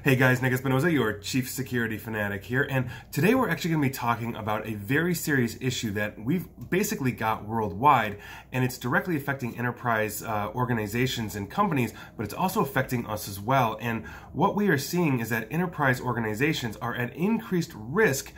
Hey guys, Nick Espinoza, your Chief Security Fanatic here, and today we're actually going to be talking about a very serious issue that we've basically got worldwide, and it's directly affecting enterprise organizations and companies, but it's also affecting us as well. And what we are seeing is that enterprise organizations are at increased risk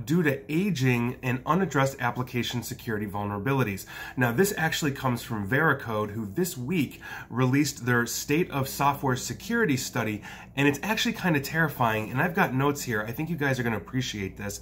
due to aging and unaddressed application security vulnerabilities. Now, this actually comes from Veracode, who this week released their State of Software Security study, and it's actually kind of terrifying, and I've got notes here. I think you guys are going to appreciate this.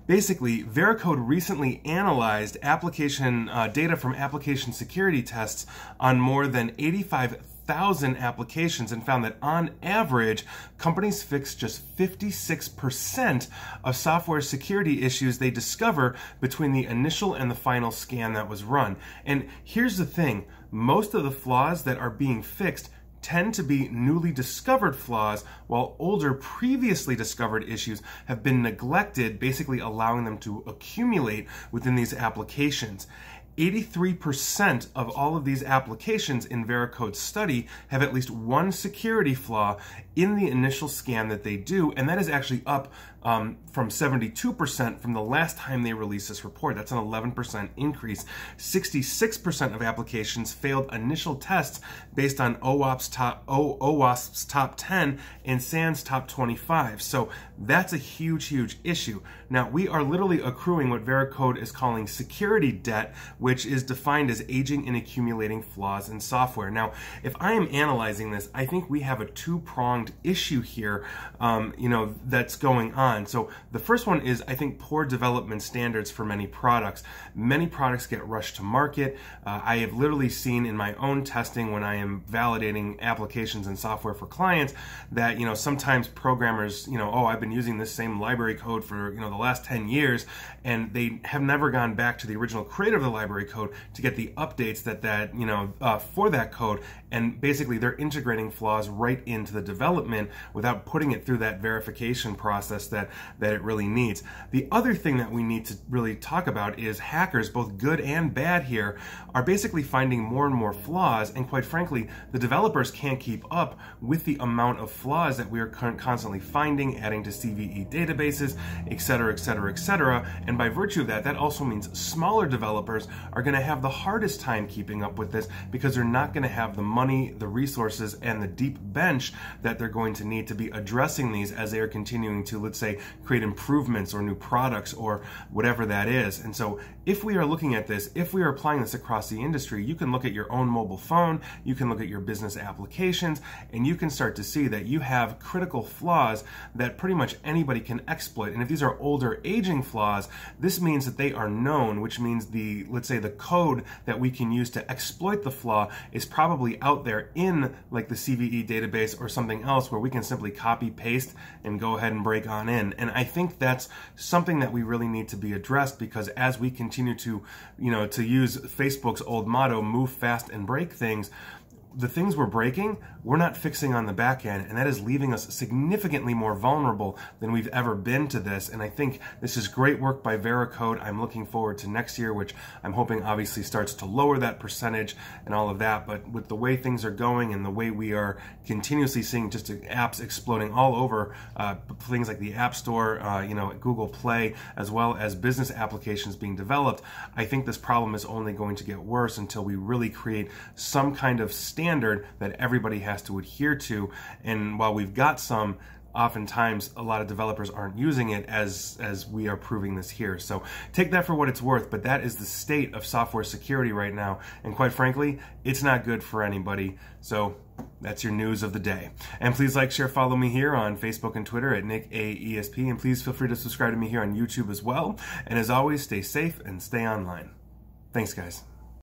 Basically, Veracode recently analyzed application data from application security tests on more than 85,000 applications and found that on average, companies fix just 56% of software security issues they discover between the initial and the final scan that was run. And here's the thing, most of the flaws that are being fixed tend to be newly discovered flaws, while older, previously discovered issues have been neglected, basically allowing them to accumulate within these applications. 83% of all of these applications in Veracode's study have at least one security flaw in the initial scan that they do, and that is actually up from 72% from the last time they released this report. That's an 11% increase. 66% of applications failed initial tests based on OWASP's top 10 and SANS top 25. So that's a huge, huge issue. Now, we are literally accruing what Veracode is calling security debt, which is defined as aging and accumulating flaws in software. Now, if I am analyzing this, I think we have a two-pronged issue here, that's going on. So the first one is, I think, poor development standards for many products. Many products get rushed to market. I have literally seen in my own testing when I am validating applications and software for clients that, sometimes programmers, oh, I've been using this same library code for, the last 10 years, and they have never gone back to the original creator of the library code to get the updates for that code. And basically they're integrating flaws right into the development without putting it through that verification process that it really needs. The other thing that we need to really talk about is hackers, both good and bad here, are basically finding more and more flaws, and quite frankly, the developers can't keep up with the amount of flaws that we are constantly finding, adding to CVE databases, etc., etc., etc. And by virtue of that, that also means smaller developers are going to have the hardest time keeping up with this because they're not going to have the money, the resources, and the deep bench that they're going to need to be addressing these as they are continuing to, let's say, create improvements or new products or whatever that is. And so if we are looking at this, if we are applying this across the industry, you can look at your own mobile phone, you can look at your business applications, and you can start to see that you have critical flaws that pretty much anybody can exploit. And if these are older, aging flaws, this means that they are known, which means let's say the code that we can use to exploit the flaw is probably out there in like the CVE database or something else where we can simply copy, paste, and go ahead and break on in. And I think that's something that we really need to be addressed, because as we continue to, to use Facebook's old motto, move fast and break things, the things we're breaking, we're not fixing on the back end, and that is leaving us significantly more vulnerable than we've ever been to this. And I think this is great work by Veracode. I'm looking forward to next year, which I'm hoping obviously starts to lower that percentage and all of that. But with the way things are going and the way we are continuously seeing just apps exploding all over, things like the App Store, Google Play, as well as business applications being developed, I think this problem is only going to get worse until we really create some kind of standard that everybody has to adhere to. And while we've got some, oftentimes a lot of developers aren't using it as we are proving this here. So take that for what it's worth, but that is the state of software security right now. And quite frankly, it's not good for anybody. So that's your news of the day. And please like, share, follow me here on Facebook and Twitter at NickAESP. And please feel free to subscribe to me here on YouTube as well. And as always, stay safe and stay online. Thanks, guys.